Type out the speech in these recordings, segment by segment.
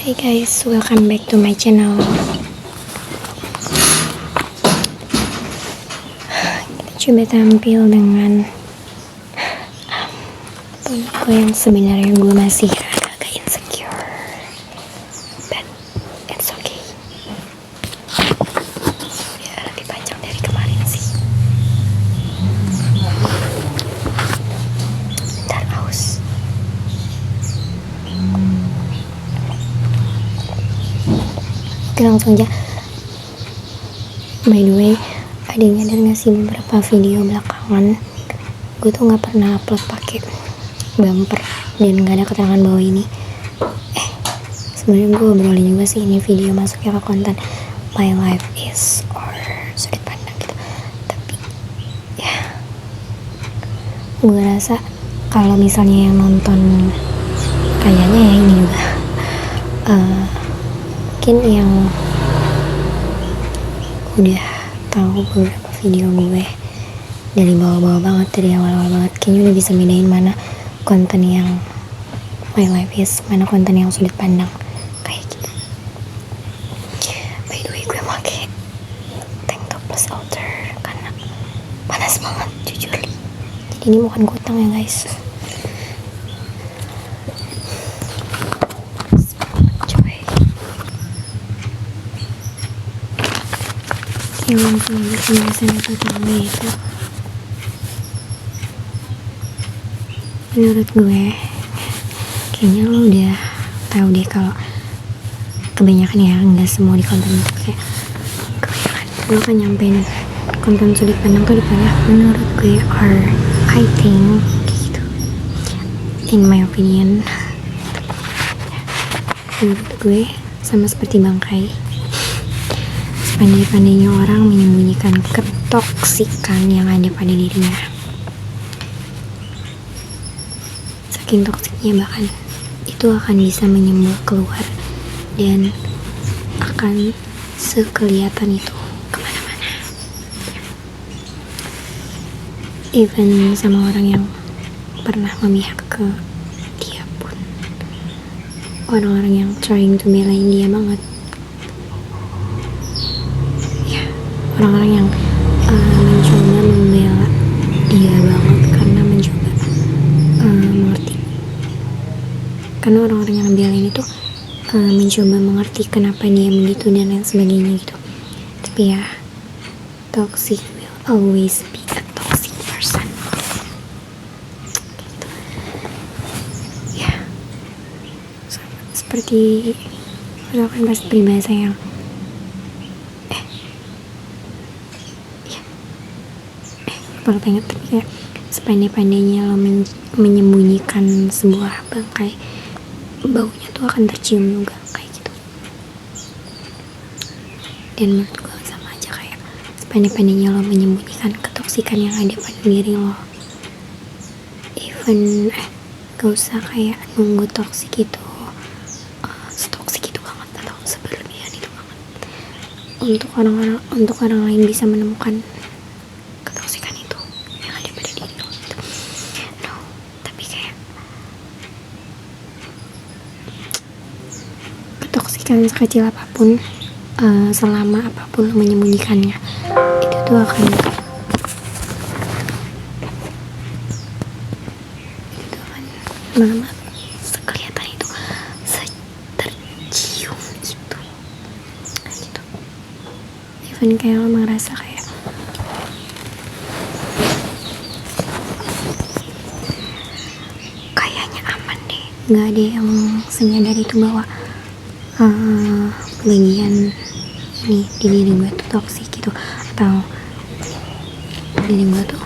Hey guys, welcome back to my channel. Kita coba tampil dengan gue yang sebenarnya gue masih agak insecure, but it's okay. Ya lebih panjang dari kemarin sih. Ntar haus. Oke, langsung aja. By the way, ada yang nyadar gak sih beberapa video belakangan gue tuh gak pernah upload pakai bumper dan gak ada keterangan bawah ini. Sebenarnya gue obrolin juga sih ini video masuknya ke konten my life is or sudut pandang gitu. Tapi ya, gue rasa kalau misalnya yang nonton kayaknya ya ini juga mungkin yang udah tahu beberapa video gue dari bawah-bawah banget, dari awal-awal banget, kayaknya udah bisa bedain mana konten yang my life is, mana konten yang sudut pandang kayak gitu. By the way, gue pakai tank top plus outer karena panas banget jujur. Jadi ini bukan kutang ya guys. Yang langsung aja pembahasannya pertama itu menurut gue kayaknya lo udah tahu deh kalau kebanyakan ya, nggak semua di konten itu kayak kebanyakan gue kan nyampein konten sudut pandang tuh depannya menurut gue or I think gitu, in my opinion. Menurut gue sama seperti bangkai, pandai-pandainya orang menyembunyikan ketoksikan yang ada pada dirinya. Saking toksiknya bahkan itu akan bisa menyembul keluar dan akan sekelihatan itu kemana-mana. Even sama orang yang pernah memihak ke dia pun, orang-orang yang trying to belain dia banget, orang-orang yang mencoba membela dia banget karena mencoba mengerti, karena orang-orang yang ngebelain itu mencoba mengerti kenapa dia begitu dan lain sebagainya gitu. Tapi ya, toxic will always be a toxic person gitu. Ya, seperti lo kan pasti peribahasa yang baru ingat, kayak sepandai-pandainya lo menyembunyikan sebuah bangkai, baunya tuh akan tercium juga kayak gitu. Dan menurut gue sama aja kayak sepandai-pandainya lo menyembunyikan ketoksikan yang ada pada diri lo, even gak usah kayak nunggu toksik itu setoksik itu banget atau seberlebihan itu banget untuk orang lain bisa menemukan ketoksikan sekecil apapun, selama apapun lo menyembunyikannya, itu tuh akan lama sekelihatan itu, tercium itu gitu. Even kayak lo merasa kayak kayaknya aman deh, nggak ada yang senyadar itu bahwa bagian ini di diri gue tuh toksik gitu, atau diri gue tuh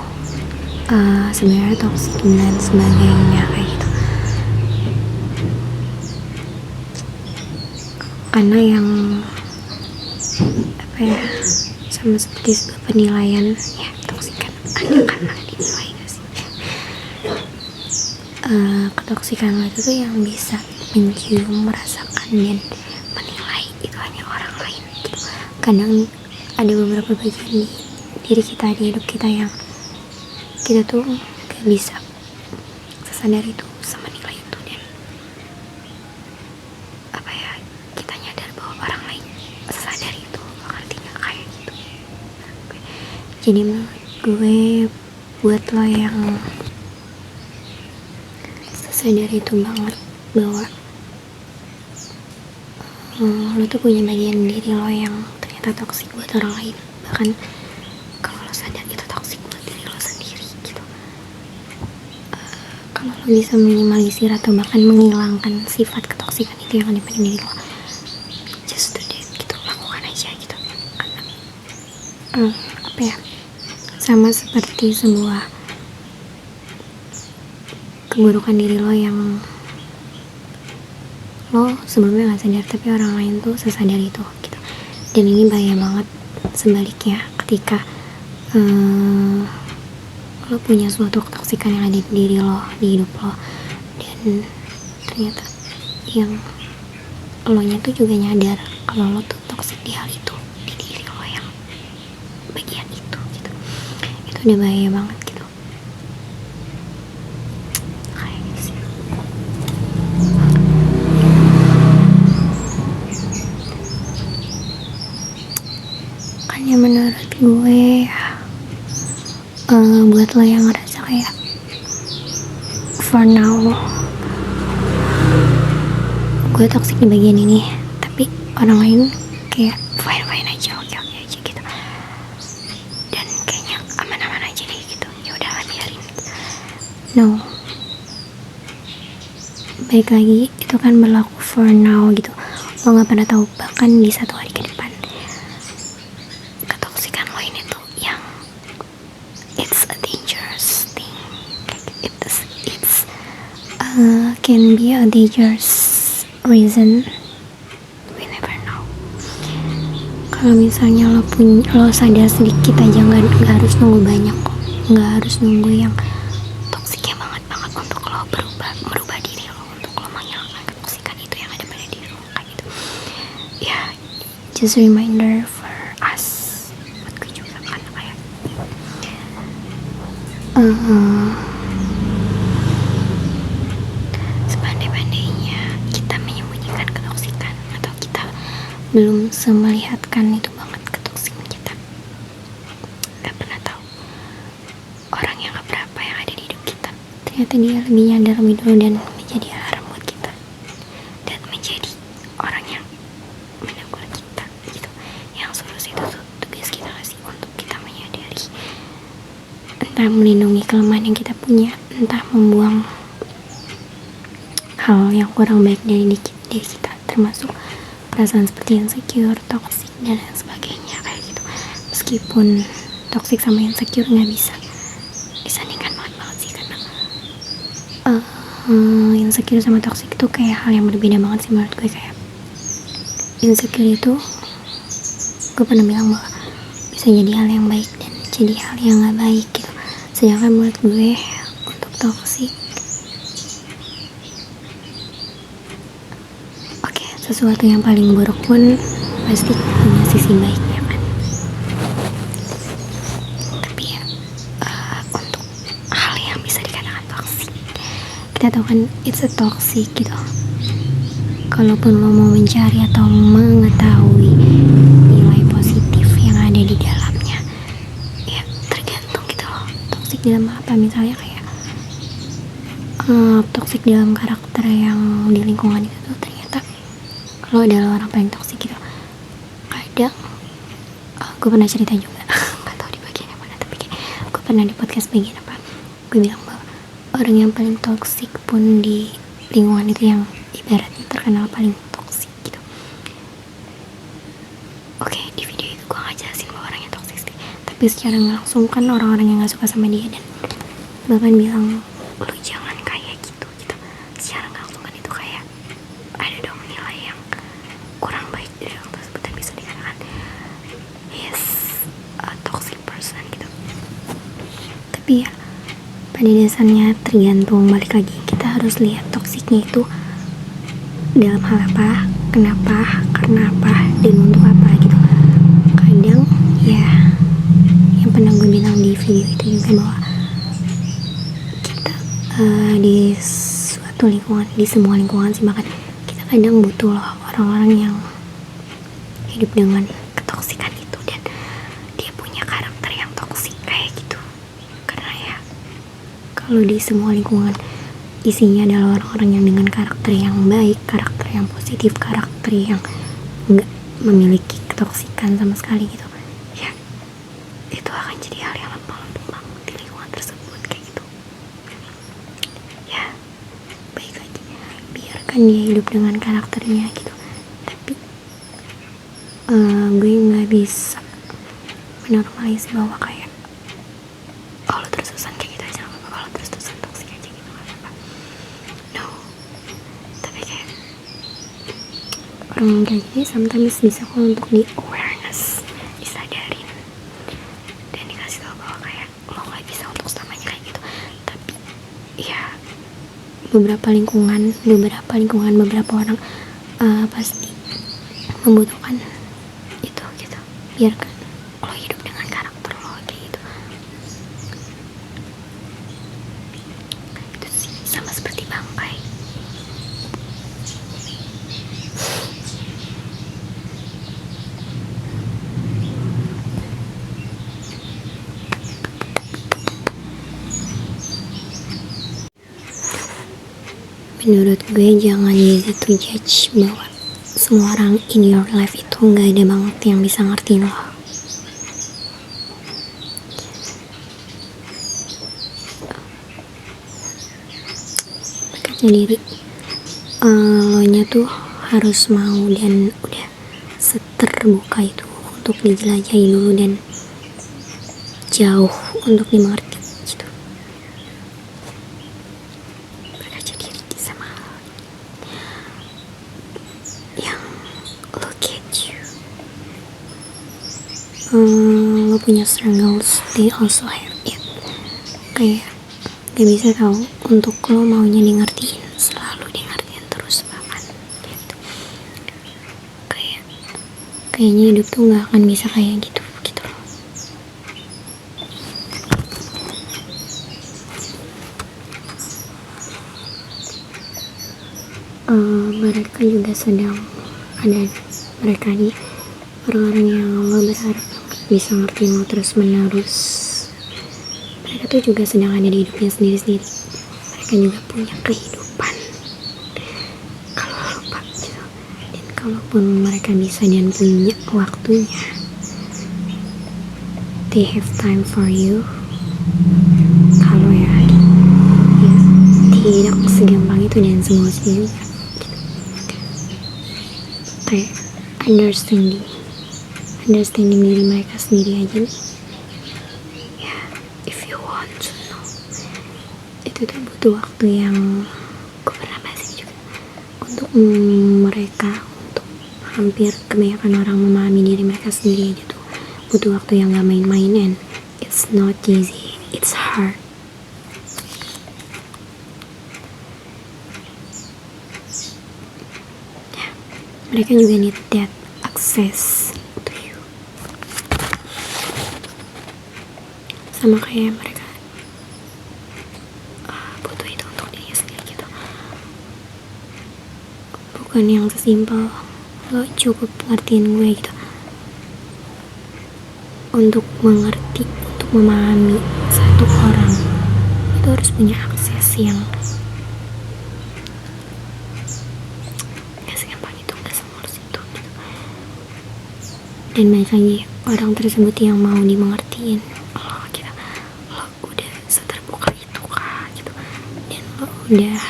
sebenarnya toksik dan sebagainya kayak gitu. Karena yang sama seperti sebuah penilaian ya, toksik kan ada karena dinilai gak sih. Ketoksikan lo itu tuh yang bisa mencium, merasakan dan menilai itu hanya orang lain gitu. Kadang ada beberapa bagian di diri kita, di hidup kita yang kita tuh gak bisa sesadar itu, sama nilai itu, dan Jadi menurut gue, buat lo yang sadar itu banget bahwa lo tuh punya bagian diri lo yang ternyata toksik buat orang lain, bahkan kalau lo sadar itu toksik buat diri lo sendiri gitu. Kalau lo bisa minimalisir atau bahkan menghilangkan sifat ketoksikan itu yang ada pada diri lo, just do that gitu, lakukan aja gitu. Karena apa ya, sama seperti sebuah keburukan diri lo yang lo sebelumnya gak sadar, tapi orang lain tuh sesadar itu gitu. Dan ini bahaya banget sebaliknya ketika lo punya suatu ketoksikan yang ada di diri lo, di hidup lo, dan ternyata yang lo nya tuh juga nyadar kalau lo tuh toksik di hal itu, di diri lo yang bagian itu gitu. Itu udah bahaya banget gitu. Kayak gitu sih. Makanya menurut gue buat lo yang ngerasa kayak for now gue toksik di bagian ini, tapi orang lain kayak fine aja, oke aja gitu, dan kayaknya aman aja deh gitu, ya udah biarin. No, baik lagi itu kan berlaku for now gitu. Lo nggak pernah tahu, bahkan di satu hari ke depan ketoksikan lo ini tuh yang it's a dangerous thing. It's can be a dangerous reason. We never know. Kalau misalnya lo sadar sedikit aja, nggak harus nunggu banyak kok, nggak harus nunggu yang toksiknya banget untuk lo merubah diri lo, untuk lo menghilangkan ketoksikan itu yang ada pada diri lo kayak gitu. Ya, just reminder for us, buat gue juga kan kayak sepandai-pandainya kita menyembunyikan ketoksikan, atau kita belum semelihatkan itu banget ketoksikan kita, gak pernah tahu orang yang keberapa yang ada di hidup kita ternyata dia lebih nyadar lebih dulu dan menjadi alarm buat kita, dan menjadi orang yang menegur kita gitu. Yang suruh itu tuh tugas kita kasih untuk kita menyadari, entah melindungi kelemahan yang kita punya, entah membuang hal yang kurang baik dari diri kita, termasuk perasaan seperti insecure, toxic, dan lain sebagainya kayak gitu. Meskipun toxic sama insecure nggak bisa disandingkan banget sih, karena insecure sama toxic itu kayak hal yang berbeda banget sih menurut gue. Kayak insecure itu gue pernah bilang bahwa bisa jadi hal yang baik dan jadi hal yang nggak baik gitu. Sedangkan menurut gue untuk toxic, sesuatu yang paling buruk pun pasti punya sisi baiknya kan. Tapi ya untuk hal yang bisa dikatakan toksik, kita tahu kan it's a toxic gitu. Kalaupun lo mau mencari atau mengetahui nilai positif yang ada di dalamnya, ya tergantung gitu loh. Toksik dalam apa? Misalnya kayak toksik dalam karakter yang di lingkungan itu tuh ternyata lo adalah orang paling toksik gitu. Kadang gue pernah cerita juga gak tau di bagian yang mana, tapi kayak gue pernah di podcast bagian apa, gue bilang bahwa orang yang paling toksik pun di lingkungan itu yang ibaratnya terkenal paling toksik gitu. Oke, di video itu gue gak jelasin bahwa orangnya toksik sih, tapi secara langsung kan orang-orang yang gak suka sama dia dan bahkan bilang lo jangan kayak gitu. Secara langsung kan itu kayak ada dong nilai yang kurang baik dari orang tersebut dan bisa dikatakan yes, a toxic person gitu. Tapi ya pada dasarnya tergantung, balik lagi kita harus lihat toksiknya itu dalam hal apa, kenapa, karena apa, dan untuk apa gitu. Kadang ya yang pernah gue bilang di video itu juga bahwa kita di suatu lingkungan, di semua lingkungan sih, bahkan kita kadang butuh loh orang-orang yang hidup dengan ketoksikan itu dan dia punya karakter yang toksik kalau di semua lingkungan isinya adalah orang-orang yang dengan karakter yang baik, karakter yang positif, karakter yang nggak memiliki ketoksikan sama sekali gitu, ya itu akan jadi hal yang lempeng banget di lingkungan tersebut kayak gitu. Ya baik lagi, biarkan dia hidup dengan karakternya gitu, tapi gue nggak bisa menormalisasi bahwa kayak kalau terus-terusan kayak gitu aja gak apa-apa, kalau terus-terusan toksik aja gitu gak apa-apa. No, tapi kayak orang kayak gini sometimes bisa kok untuk di awareness, disadarin dan dikasih tau bahwa kayak lo gak bisa untuk selamanya kayak gitu. Tapi ya beberapa lingkungan, beberapa orang pasti membutuhkan itu gitu. Biarkan lo hidup dengan karakter lo kayak gitu. Itu sih sama seperti bangkai. Menurut gue jangan easy to judge bahwa semua orang in your life itu gak ada banget yang bisa ngertiin lo. Berkaca diri, lo nya tuh harus mau dan udah seterbuka itu untuk dijelajahi dulu dan jauh untuk dimengerti gitu. Berkaca diri sama yang look at you. Lo punya struggles, they also have it. Kayak gak bisa tahu untuk lo maunya di selalu di ngertiin terus bahkan gitu. Kayaknya hidup tuh gak akan bisa kayak gitu loh. Mereka juga sedang ada, mereka nih orang-orang yang lo berharap bisa ngertiin lo terus menerus. Mereka tuh juga sedang ada di hidupnya sendiri-sendiri. Mereka juga punya kehidupan. Kalau lupa gitu. Dan kalaupun mereka bisa dan punya waktunya, they have time for you. Kalau ya tidak segampang itu dan semua sih juga. Kayak understanding diri mereka sendiri aja nih. Ya, if you want to know, itu tuh butuh waktu yang gue pernah bahas ini juga. Untuk mereka, untuk hampir kebanyakan orang memahami diri mereka sendiri aja tuh butuh waktu yang gak main-main, and it's not easy, it's hard. Ya, mereka juga need that access to you. Sama kayak mereka butuh itu untuk dirinya sendiri gitu. Bukan yang sesimpel lo cukup ngertiin gue gitu. Untuk mengerti, untuk memahami satu orang itu harus punya akses yang gak segampang itu, gak semulus itu gitu. Dan banyak lagi orang tersebut yang mau dimengertiin. Lo udah seterbuka itu kah gitu, dan lo udah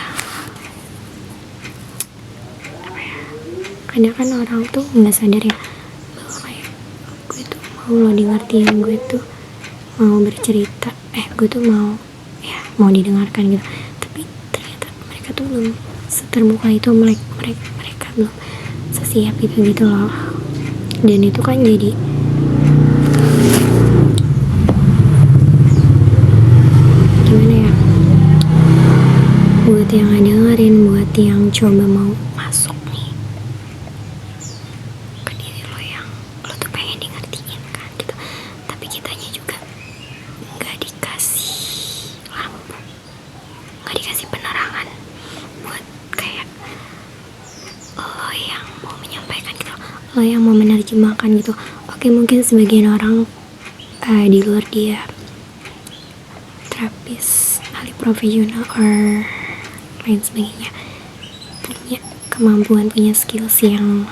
kadang kan orang tuh nggak sadar ya bahwa kayak gue tuh mau lo dengerin, gue tuh mau bercerita, gue tuh mau didengarkan gitu. Tapi ternyata mereka tuh belum seterbuka itu, mereka belum sesiap itu gitu loh. Dan itu kan jadi gimana ya, buat yang dengerin, buat yang coba mau masuk nih ke diri lo yang lo tuh pengen di ngertiin kan gitu, tapi kitanya juga gak dikasih lampu, gak dikasih penerangan buat kayak lo yang mau menyampaikan gitu, lo yang mau menerjemahkan gitu. Oke, mungkin sebagian orang di luar dia terapis ahli profesional or lain sebagainya, punya kemampuan, punya skills yang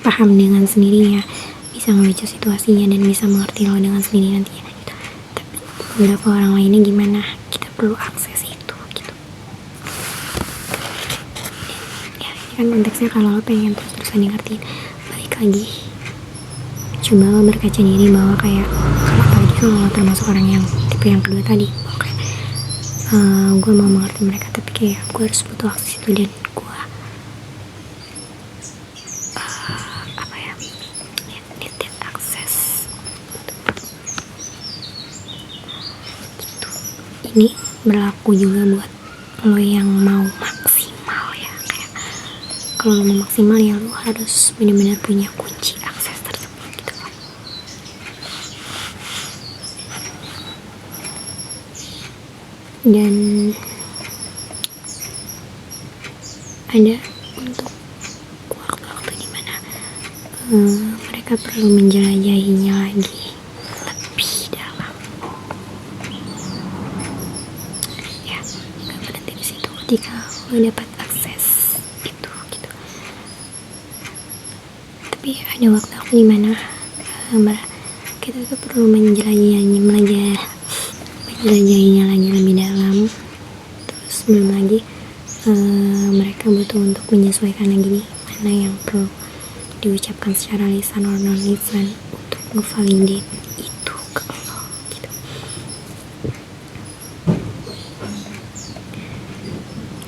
paham dengan sendirinya, bisa ngebaca situasinya dan bisa mengerti lo dengan sendiri nantinya gitu. Tapi beberapa orang lainnya gimana, kita perlu akses itu gitu ya. Ini kan konteksnya kalau lo pengen terus-terusan ngertiin, balik lagi coba lo berkaca diri bahwa kayak apalagi kalau lo termasuk orang yang tipe yang kedua tadi, oke, gue mau mengerti mereka tapi kayak gue harus butuh akses itu, dan gue need that access gitu. Ini berlaku juga buat lo yang mau maksimal ya, kayak kalau lo mau maksimal ya lo harus benar-benar punya kunci akses tersebut gitu. Dan ada untuk waktu-waktu dimana mereka perlu menjelajahinya lagi lebih dalam ya, gak berhenti di situ ketika lo dapat akses itu gitu. Tapi ada waktu-waktu dimana kita tuh perlu menjelajahinya lagi lebih dalam. Terus belum lagi mereka butuh untuk menyesuaikan lagi nih mana yang perlu diucapkan secara lisan or non lisan untuk ngevalidate itu ke lo gitu.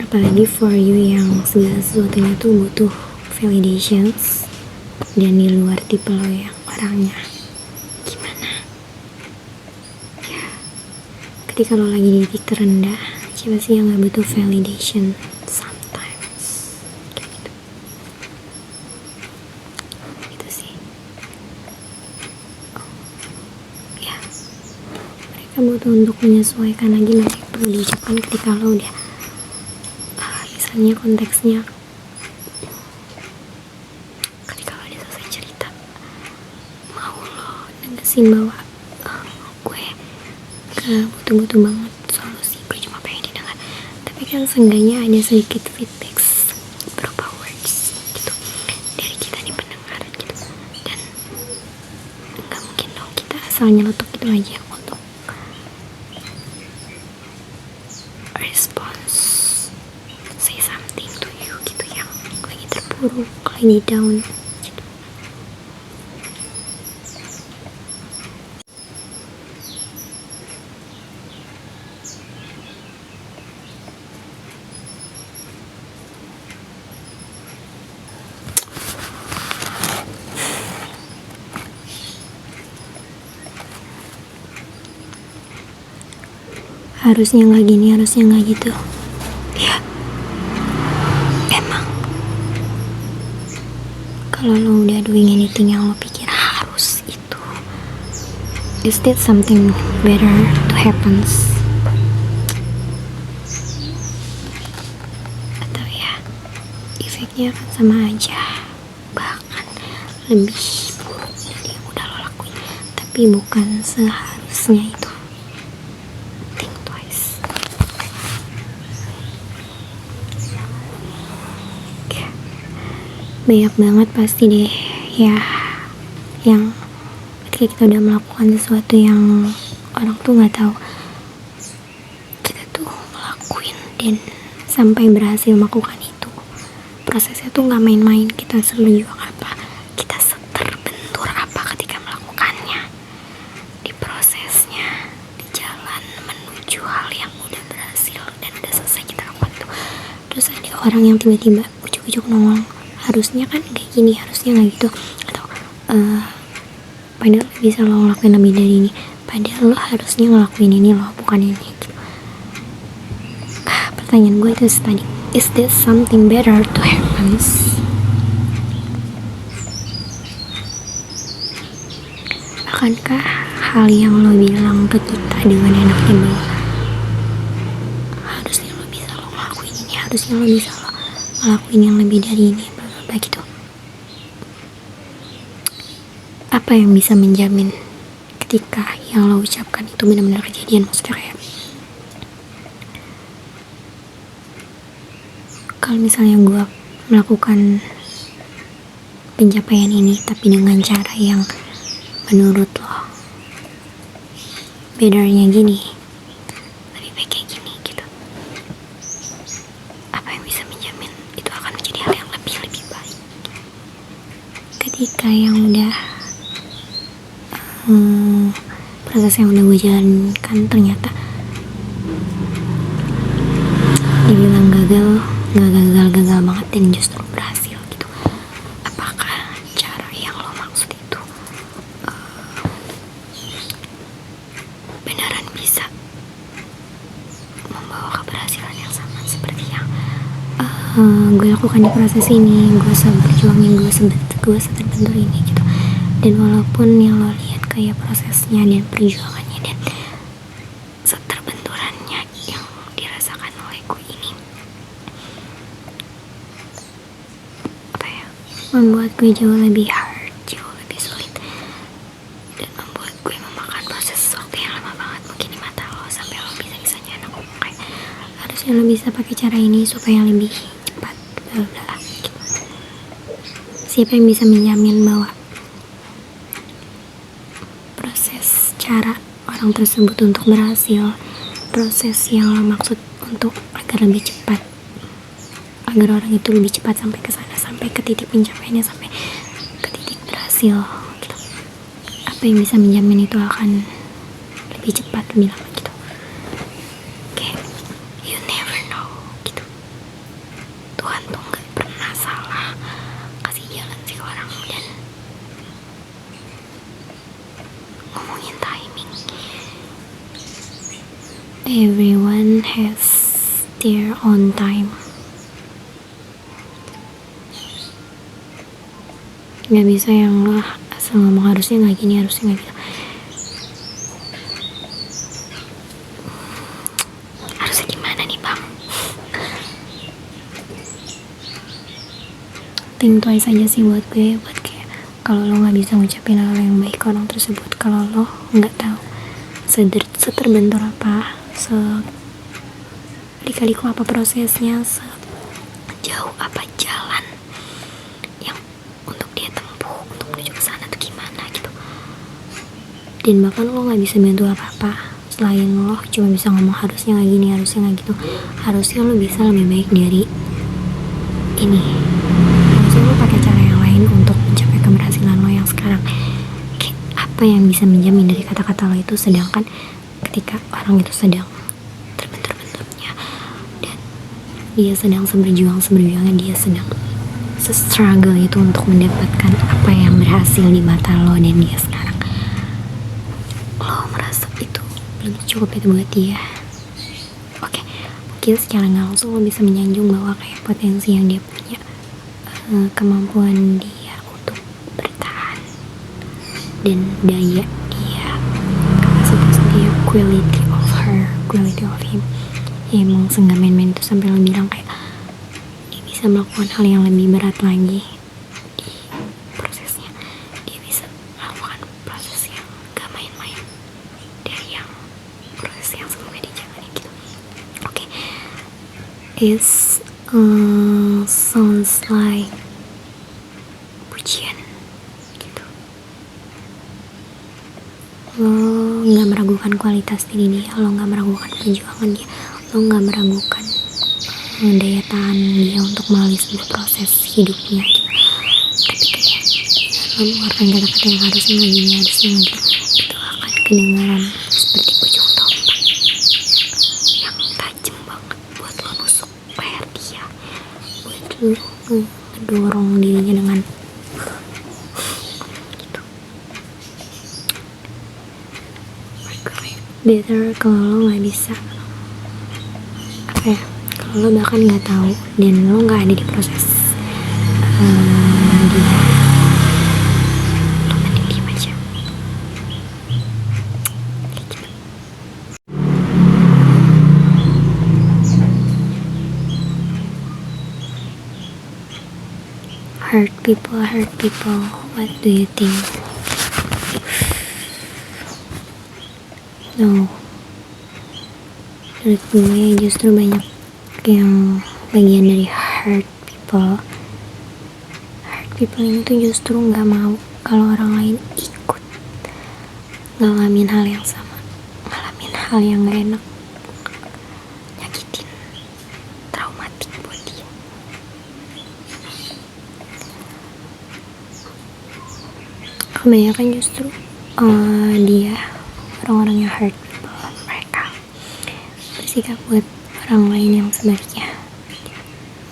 Apalagi for you yang segala sesuatunya tuh butuh validations, dan di luar tipe lo yang orangnya gimana ya, ketika lo lagi di titik terendah, siapa sih yang gak butuh validation sometimes gitu. Itu sih ya, mereka butuh untuk menyesuaikan lagi mana yang perlu diucapkan ketika lo udah misalnya konteksnya ketika lo udah selesai cerita, mau lo negesin bahwa gue gak butuh-butuh banget solusi, gue cuma pengen didengar, tapi kan seenggaknya ada sedikit feedback berupa words gitu dari kita nih pendengar gitu. Dan gak mungkin dong kita asal nyeletuk gitu aja untuk response, say something to you gitu yang lagi terpuruk, lagi down gitu. Harusnya nggak gini, harusnya nggak gitu ya. Emang kalau lo udah doing anything yang lo pikir harus itu, is that something better to happens, atau ya efeknya akan sama aja, bahkan lebih buruk dari yang udah lo lakuin. Tapi bukan seharusnya itu. Banyak banget pasti deh ya yang ketika kita udah melakukan sesuatu yang orang tuh gak tahu, kita tuh ngelakuin dan sampai berhasil melakukan itu, prosesnya tuh gak main-main. Kita berjuang apa, kita terbentur apa ketika melakukannya, di prosesnya, di jalan menuju hal yang udah berhasil dan udah selesai kita lakukan tuh. Terus ada orang yang tiba-tiba ujuk-ujuk nongol, harusnya kan kayak gini, harusnya nggak gitu, atau padahal bisa lo ngelakuin lebih dari ini, padahal lo harusnya ngelakuin ini lo, bukan ini gitu. Pertanyaan gue itu tadi, is there something better to happens? Akankah hal yang lo bilang ke kita dengan enaknya bahwa harusnya lo bisa lo ngelakuin ini, harusnya lo bisa lo ngelakuin yang lebih dari ini, gitu, apa yang bisa menjamin ketika yang lo ucapkan itu benar-benar kejadian? Maksudnya kayak kalau misalnya gue melakukan pencapaian ini tapi dengan cara yang menurut lo betternya gini, lebih baik kayak gini gitu, apa yang bisa menjamin itu akan menjadi hal yang lebih baik ketika yang udah proses yang udah gue jalankan ternyata dibilang gagal, nggak gagal banget dan justru berhasil gitu. Apakah cara yang lo maksud itu beneran bisa membawa keberhasilan yang sama seperti yang gue lakukan di proses ini, gue berjuangin, gue seterbentur ini gitu. Dan walaupun yang lo lihat kayak prosesnya dan perjuangannya dan seterbenturannya yang dirasakan oleh gue ini apa ya, membuat gue jauh lebih hard, jauh lebih sulit, dan membuat gue memakan proses waktu yang lama banget mungkin di mata lo, sampai lo bisa-bisanya anak ngomong kayak harusnya lo bisa pakai cara ini supaya lebih cepat, bla bla gitu. Siapa yang bisa menjamin bahwa proses cara orang tersebut untuk berhasil, proses yang lo maksud untuk agar lebih cepat, agar orang itu lebih cepat sampai ke sana, sampai ke titik pencapaiannya, sampai ke titik berhasil gitu. Apa yang bisa menjamin itu akan lebih cepat, lebih lama gitu. Kayak you never know gitu. Tuhan tuh gak pernah salah kasih jalan sih ke orang. Dan ngomongin timing, everyone has their own time. Gak bisa yang lo asal ngomong harusnya gak gini, harusnya gak gitu. Harusnya gimana nih bang? Think twice aja sih buat gue, buat kayak kalau lo gak bisa ngucapin hal yang baik ke orang tersebut, kalau lo gak tahu seterbentur apa, lika-liku apa prosesnya, sejauh apa jalan yang untuk dia tempuh untuk menuju ke sana tuh gimana gitu. Dan bahkan lo gak bisa bantu apa-apa selain lo cuma bisa ngomong harusnya gak gini, harusnya gak gitu. Harusnya lo bisa lebih baik dari ini. Harusnya lo pakai cara yang lain untuk mencapai keberhasilan lo yang sekarang. Kayak apa yang bisa menjamin dari kata-kata lo itu, sedangkan ketika orang itu sedang terbentur-benturnya dan dia sedang seberjuangnya, dia sedang struggle itu untuk mendapatkan apa yang berhasil di mata lo, dan dia sekarang lo merasa itu belum cukup itu buat dia. Oke, mungkin secara nggak langsung lo bisa menyanjung bahwa kayak potensi yang dia punya, kemampuan dia untuk bertahan dan daya dia, kapasitas dia, quality of him, ya emang seenggak main-main itu sampai lo bilang kayak dia bisa melakukan hal yang lebih berat lagi di prosesnya. Dia bisa melakukan proses yang gak main-main dari yang proses yang sebelumnya dia jalani gitu. Oke, it's sounds like pujian gitu. Lo gak meragukan kualitas diri dia, lo gak meragukan perjuangan dia, lo gak meragukan daya tahan dia untuk melalui sebuah proses hidupnya gitu. Tapi kayak lo mengeluarkan kata-kata yang harusnya gak gini, harusnya gak gitu, itu akan kedengaran seperti ujung tombak yang tajam banget buat lo nusuk leher dia, buat lo ngedorong dirinya dengan gitu. Better kalau lo gak bisa apa ya, kalau lo bahkan gak tahu dan lo gak ada di proses dia, lo mending diem aja kayak gitu. Hurt people, what do you think? No, menurut gue justru banyak yang bagian dari hurt people ini tuh justru nggak mau kalau orang lain ikut ngalamin hal yang sama, ngalamin hal yang nggak enak, nyakitin, traumatik buat dia. Kebanyakan justru dia orang-orang yang hurt people, mereka bersikap buat orang lain yang sebaliknya,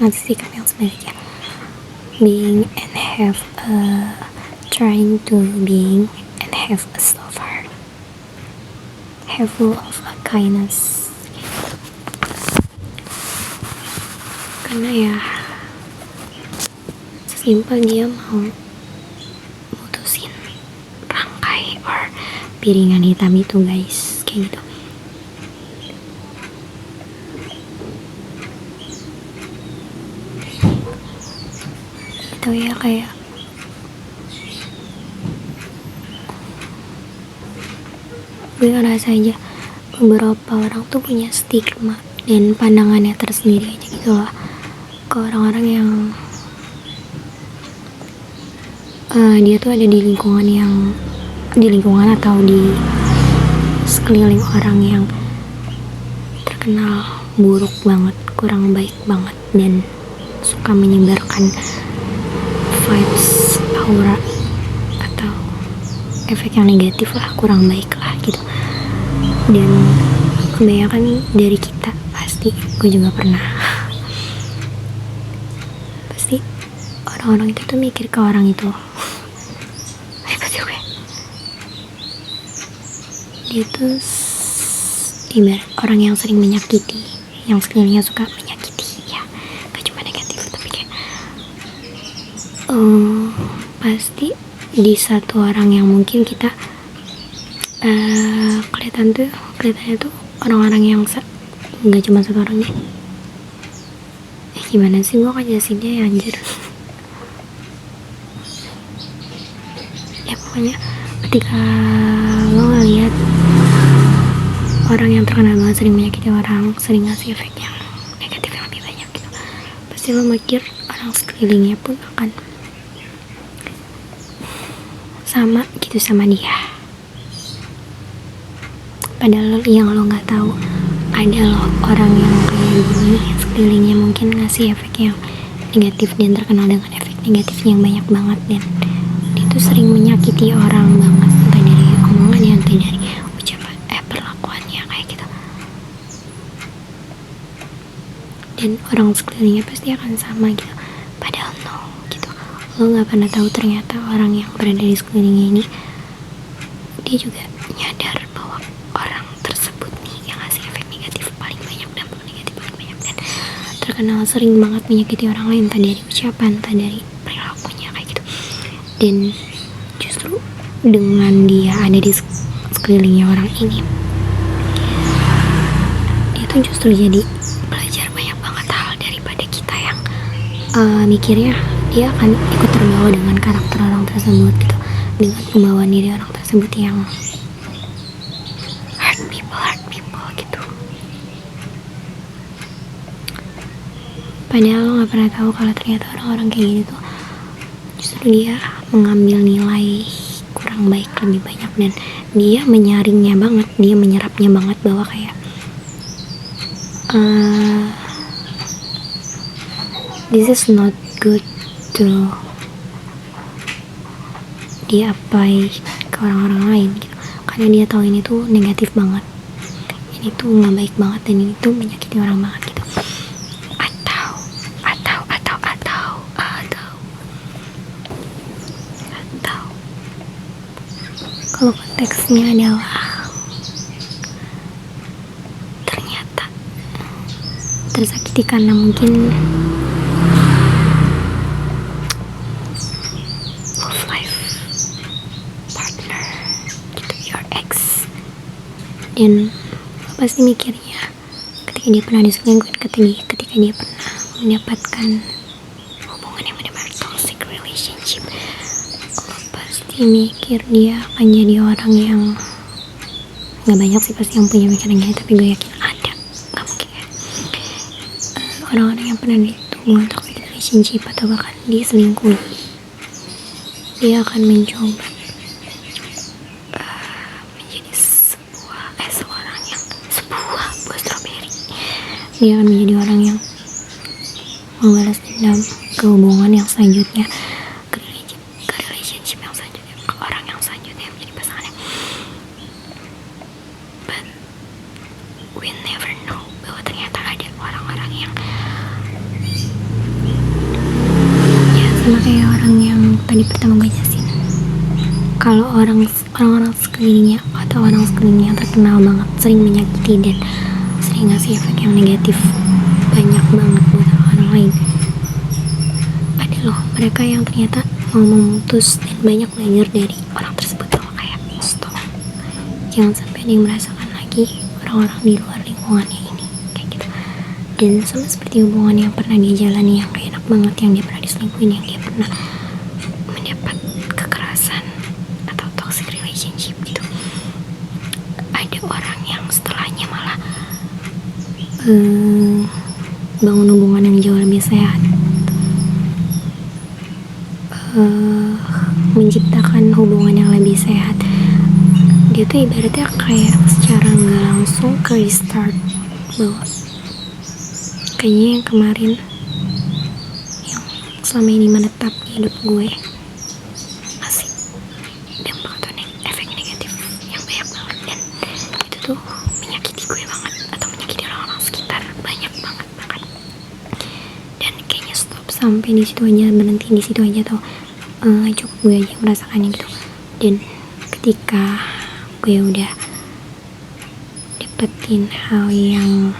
ngasih sikap yang sebaliknya, being and have trying to being and have a soft heart, have full of a kindness, karena ya sesimpel dia mau mutusin rangkai or piringan hitam itu guys, kayak gitu. Itu ya, kayak gue ngerasa aja beberapa orang tuh punya stigma dan pandangannya tersendiri aja gitu loh ke orang-orang yang dia tuh ada di lingkungan atau di sekeliling orang yang terkenal buruk banget, kurang baik banget, dan suka menyebarkan vibes, aura atau efek yang negatif lah, kurang baik lah gitu. Dan kebanyakan dari kita, pasti gue juga pernah, pasti orang-orang itu tuh mikir ke orang itu hebat juga, dia tuh ibarat orang yang sering menyakiti, yang sekelilingnya suka menyakiti ya, gak cuma negatif tapi kayak pasti di satu orang yang mungkin kita kelihatannya tuh orang-orang yang nggak cuma satu orang deh. Gimana sih gue ngejelasinnya ya anjir. Ya pokoknya ketika lo ngeliat orang yang terkenal banget sering menyakiti orang, sering ngasih efek yang negatif yang lebih banyak gitu, pasti lo mikir orang sekelilingnya pun akan sama gitu sama dia. Padahal yang lo nggak tahu ada loh orang yang kayak gini sekelilingnya mungkin ngasih efek yang negatif dan terkenal dengan efek negatifnya yang banyak banget, dan dia tuh sering menyakiti orang banget, entah dari omongannya, entah dari ucapan perlakuannya kayak gitu. Dan orang sekelilingnya pasti akan sama gitu. Padahal no gitu, lo nggak pernah tahu ternyata orang yang berada di sekelilingnya ini dia juga nyadar bahwa orang tersebut nih yang ngasih efek negatif paling banyak, dampak negatif paling banyak, dan terkenal sering banget menyakiti orang lain, entah dari ucapan, entah dari perilakunya kayak gitu. Dan justru dengan dia ada di sekelilingnya orang ini, dia tuh justru jadi belajar banyak banget hal daripada kita yang mikirnya dia akan ikut terbawa dengan karakter orang tersebut gitu, dengan pembawaan diri orang tersebut yang hurt people gitu. Padahal lo gak pernah tahu kalau ternyata orang-orang kayak gini tuh justru dia mengambil nilai kurang baik lebih banyak, dan dia menyaringnya banget, dia menyerapnya banget bahwa kayak this is not good to dia apai ke orang-orang lain gitu, karena dia tahu ini tuh negatif banget, ini tuh nggak baik banget, dan ini tuh menyakiti orang banget gitu. Atau kalau konteksnya adalah ternyata tersakiti karena mungkin love life partner gitu, your ex, dan lo pasti mikirnya ketika dia pernah diselingkuhin, ketika dia pernah mendapatkan hubungan yang benar-benar toxic relationship, lo pasti mikir dia akan jadi orang yang, nggak banyak sih pasti yang punya pikiran gini, tapi gue yakin ada, nggak mungkin ya, orang-orang yang pernah di hubungan toxic relationship atau bahkan diselingkuhi, dia akan mencoba menjadi sebuah buah stroberi. Dia akan menjadi orang yang membalas dendam ke hubungan yang selanjutnya, ke relationship yang selanjutnya, ke orang yang selanjutnya yang menjadi pasangannya. But we never know bahwa ternyata ada orang-orang yang ya sama kayak orang yang tadi pertama gue jelasin. Kalau orang-orang sekelilingnya atau orang sekelilingnya yang terkenal banget sering menyakiti dan sering ngasih efek yang negatif banyak banget buat orang lain, ada loh mereka yang ternyata mau memutus dan banyak belajar dari orang tersebut. Loh, kayak stop, jangan sampai dia merasakan lagi orang-orang di luar lingkungannya ini kayak gitu. Dan sama seperti hubungan yang pernah dia jalani yang gak enak banget, yang dia pernah diselingkuhin, yang dia pernah mendapat kekerasan atau toxic relationship gitu, ada orang yang setelahnya malah bangun hubungan yang jauh lebih sehat, menciptakan hubungan yang lebih sehat. Dia tuh ibaratnya kayak secara nggak langsung ke restart bahwa kayaknya yang kemarin yang selama ini menetap di hidup gue masih dampak atau efek negatif yang banyak banget, dan itu tuh menyakiti gue banget atau menyakiti orang-orang sekitar banyak banget bahkan. Dan kayaknya stop sampai di situ aja, berhenti di situ aja, atau cukup gue aja yang merasakannya gitu. Dan ketika gue udah dapetin hal yang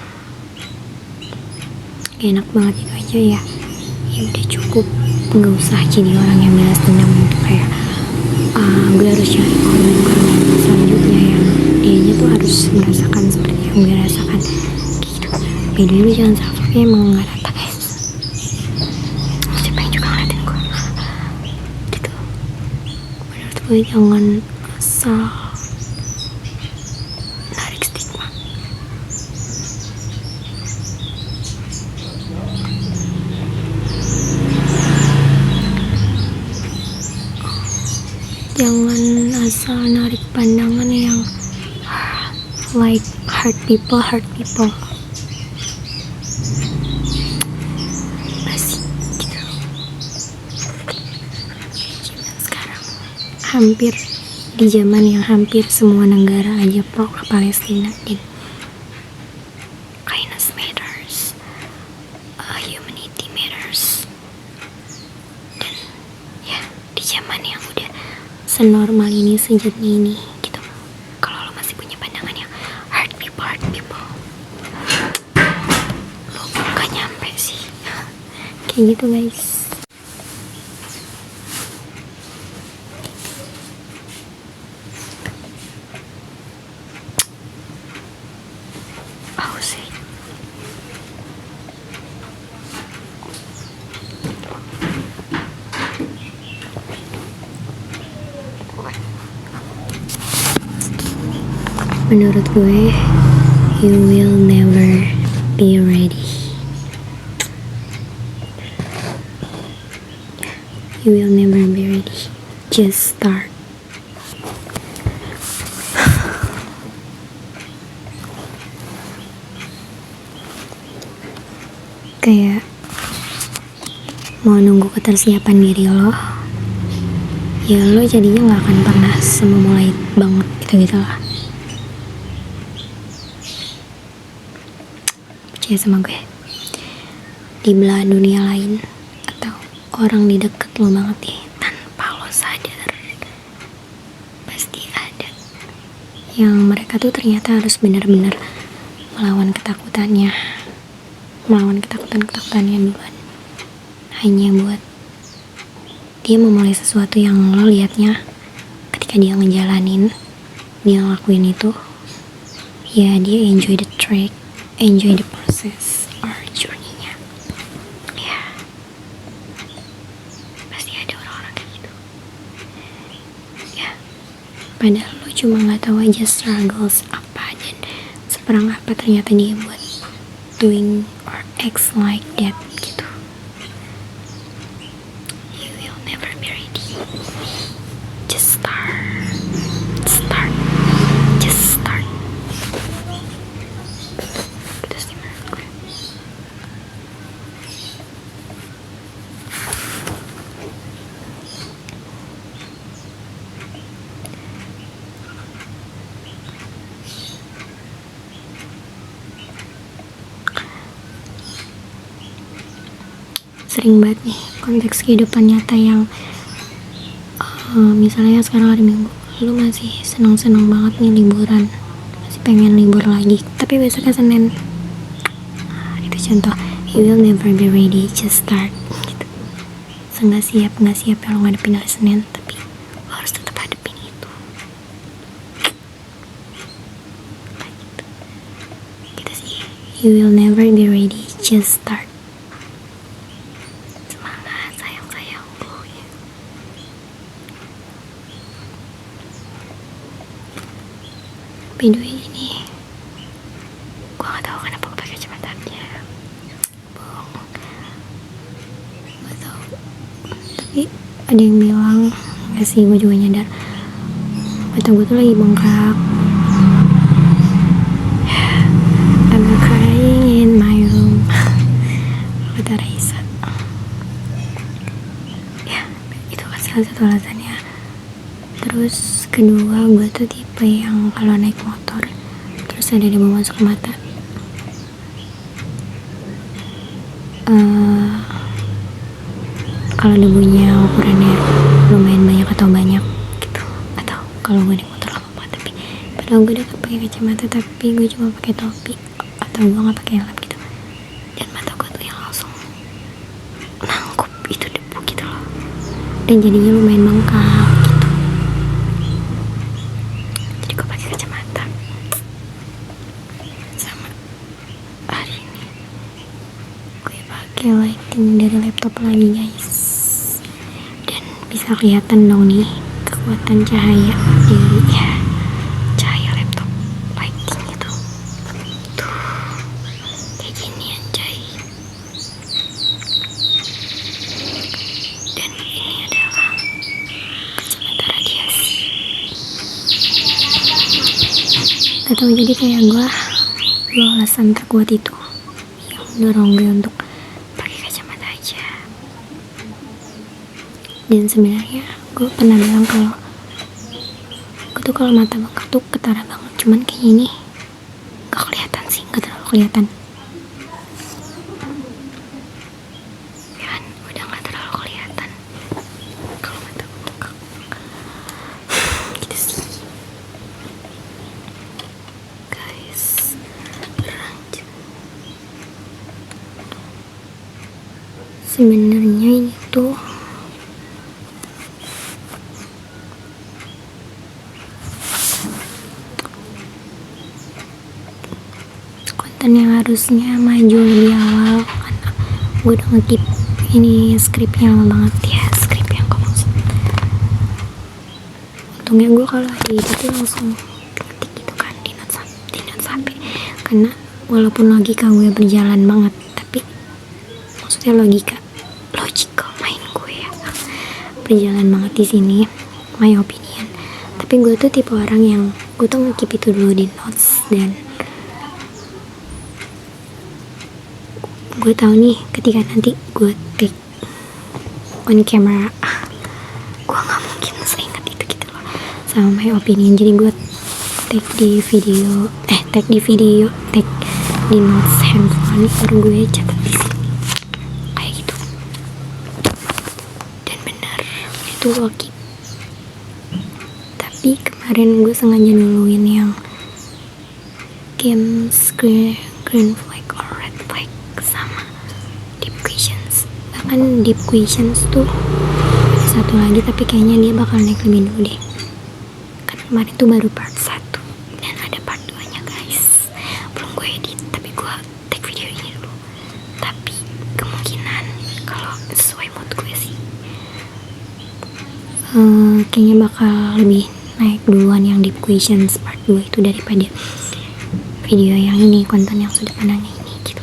enak banget itu aja, ya udah cukup, nggak usah jadi orang yang balas dendam gitu kayak gue harus cari korban selanjutnya yang dianya tuh harus merasakan seperti yang gue rasakan gitu. Beda lu jangan sampai emang nggak rata guys, siapa yang juga ngeliatin gue gitu. Menurut gue jangan asal narik stigma. Jangan asal narik pandangan yang like hurt people. Basi gitu. Zaman sekarang hampir di zaman yang hampir semua negara aja pro ke Palestina, dan kindness matters, humanity matters. Dan ya di zaman yang udah senormal ini, sejernih ini gitu, kalau lo masih punya pandangan yang hurt people, lo gak nyampe sih kayak gitu guys. Sih menurut gue, you will never be ready. You will never be ready. Just start. Kayak mau nunggu ketersiapan diri lo, ya lo jadinya gak akan pernah semulai banget gitu lah. Percaya sama gue, di belahan dunia lain atau orang di deket lo banget nih, tanpa lo sadar pasti ada yang mereka tuh ternyata harus benar-benar melawan ketakutannya duluan, hanya buat dia memulai sesuatu yang lo liatnya ketika dia ngejalanin, dia ngelakuin itu, ya dia enjoy the track, enjoy the process or journey-nya. Ya pasti ada orang-orang kayak gitu ya, padahal lo cuma gak tahu aja struggles apa dan seperang apa ternyata dia buat doing or acts like that gitu. sering banget nih konteks kehidupan nyata yang misalnya sekarang hari Minggu, lu masih senang-senang banget nih liburan, masih pengen libur lagi, tapi besoknya Senin. Itu contoh, you will never be ready, just start gitu. Nggak siap ya lo ngadepin hari Senin, tapi lo harus tetap hadepin itu gitu sih. You will never be ready, just start. Semangat sayang-sayangku ya. By the way, ini gue gak tahu kenapa gue pakai kacamatanya, bohong, gak tahu. Tapi ada yang bilang, gak sih, gue juga nyadar mata gue tuh lagi bengkak. I'm crying in my room, kata Raisa. Ya, itu kan salah satu alasannya. Terus kedua, gue tuh tipe yang kalau naik motor terus ada debu masuk ke mata, kalau debunya ukurannya lumayan banyak atau banyak gitu, atau kalau gue naik motor lama banget tapi padahal gue udah pakai kacamata tapi gue cuma pakai topi atau gue nggak pakai helm gitu, dan mata gue tuh yang langsung nangkup itu debu gitu loh, dan jadinya lumayan bengkak gitu. Jadi gue pakai kacamata. Sama hari ini gue pakai lighting dari laptop lagi guys, dan bisa kelihatan dong nih kekuatan cahaya dari cahaya laptop lighting itu tuh kayak gini anjay. Dan ini adalah kacamata radiasi. Gak tau, jadi kayak gue alasan terkuat itu yang dorong gue untuk pakai kacamata aja. Dan sebenarnya gue pernah bilang kalau gue tuh kalau mata bengkak tuh ketara banget, cuman kayak ini gak kelihatan sih, gak terlalu kelihatan kan, udah gak terlalu kelihatan kalau mata bengkak gitu sih guys. Lanjut, sebenarnya ini tuh konten yang harusnya maju lebih awal karena gue udah nge-keep ini skripnya lama banget ya, skrip yang gue maksud. Untungnya gue kalau ada ide tuh langsung ketik gitu kan di notes HP, karena walaupun logika gue berjalan banget, tapi maksudnya logika main gue ya berjalan banget di sini, my opinion. Tapi gue tuh tipe orang yang gue tuh nge-keep itu dulu di notes, dan gue tahu nih ketika nanti gue take on camera gue gak mungkin seingat itu gitu loh sama my opinion. Jadi gue take di video take di notes handphone, baru gue catat di sini kayak gitu. Dan benar itu gue keep. Tapi kemarin gue sengaja duluin yang games green flag or red flag sama deep questions. Bahkan deep questions tuh ada satu lagi, tapi kayaknya dia bakal naik lebih dulu deh, kan kemarin tuh baru part 1 dan ada part 2 nya guys, belum gue edit, tapi gue take video ini dulu. Tapi kemungkinan kalau sesuai mood gue sih kayaknya bakal lebih naik duluan yang deep questions part 2 itu daripada video yang ini, konten yang sudut pandangnya ini gitu.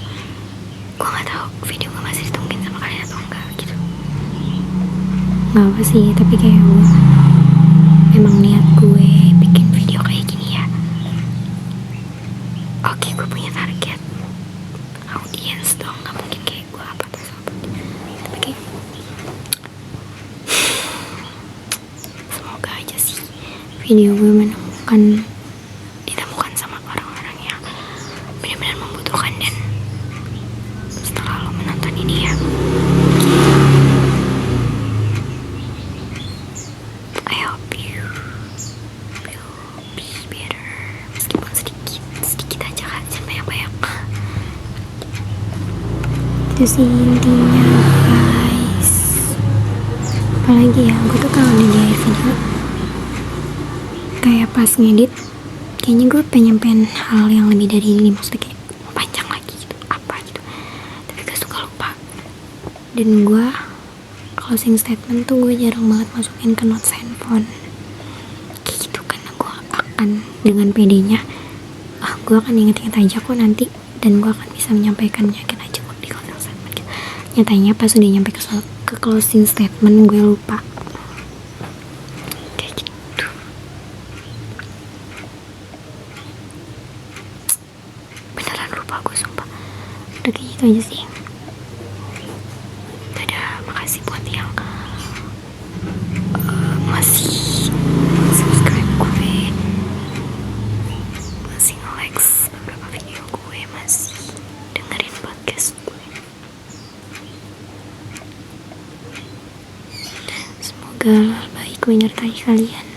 Gue gak tahu video gue masih ditungguin sama kalian atau enggak gitu. Gak apa sih, tapi kayak gue emang niat gue bikin video kayak gini ya. Oke, gue punya target audiens dong, gak mungkin kayak gue apa terus apa. Tapi kayak semoga aja sih video gue ditemukan sama orang-orang yang benar-benar membutuhkan, dan setelah lo menonton ini ya Itu sih intinya guys. Apalagi ya, gue tuh kalau di video kayak pas ngedit, kayaknya gue pengen hal yang lebih dari ini, maksudnya kayak panjang lagi gitu, apa gitu, tapi gue suka lupa. Dan gue closing statement tuh gue jarang banget masukin ke notes handphone kayak gitu, karena gue akan dengan pedenya gue akan inget-inget aja kok nanti, dan gue akan bisa menyampaikannya yakin aja kok di closing statement gitu. Nyatanya pas udah nyampe ke closing statement gue lupa kayak gitu. Beneran lupa gue, sumpah. Udah kayak gitu aja sih. Dadah, makasih buat yang masih subscribe gue, masih nge-likes beberapa video gue, masih dengerin podcast gue. Semoga baik menyertai kalian.